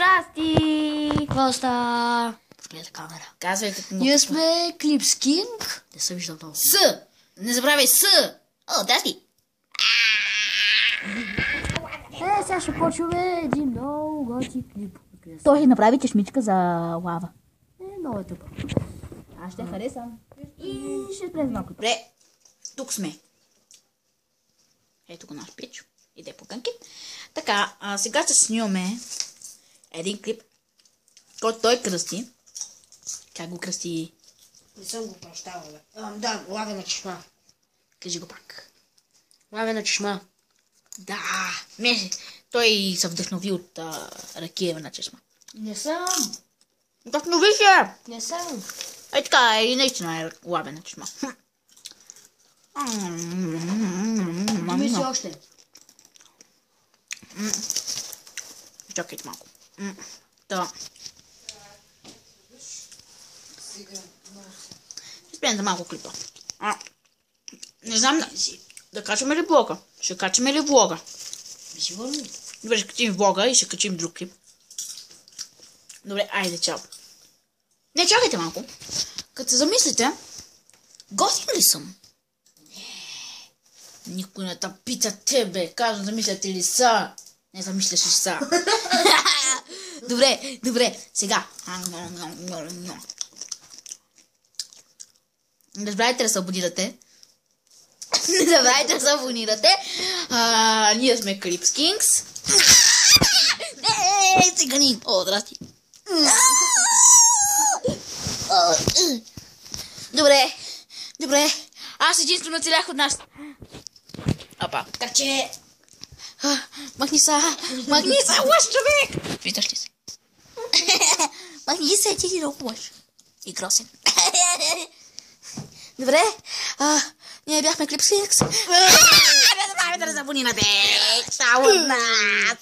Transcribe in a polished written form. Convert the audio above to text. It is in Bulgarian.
Здрасти! Какво ста? Погледай камера. Казвай като Ние сме Клипс Кинг. Не съм виждал много. Не забравяй С! О, здрасти! Сега ще почваме един много готин клип. Той ще направи чешмичка за лава. Много е тъпо. Аз ще харесам. И ще спрем малко. Добре, тук сме. Ето го наш пич. Иде по кънки. Така, сега ще снимаме един клип, който той кръсти. Как го кръсти? Не съм го прощавал, бе. Да, лавена чешма. Кажи го пак. Лавена чешма. Да, той се вдъхнови от ракиева чешма. Не съм. Вдъхнови се! Не съм. Ей така, и наистина е лавена чешма. Мисли още. Чакайте малко. Да. Спрем за малко клипа. Не знам да качваме ли влога. Ще качваме ли влога? Сигурно. Добре, ще качим влога и ще качим друг клип. Добре, айде, чао. Не, чакайте малко. Като се замислите, готин ли съм? Никой не те пита тебе. Казвам, замисляте ли са? Не замисляш ли са? Добре, сега. Не забравяйте да се абонирате. Не забравяйте да се абонирате. Ние сме Клипс Кингс. Цигани! О, здрасти. Добре. Аз единствено целях от нас. Опа. Така че... Махни са, лъж човек! Виждаш ли се? Махни се, ти много лъж. И грозен. Добре, ние бяхме Клипс Кингс. Не забравяйте да се абонирате. Чао от нас!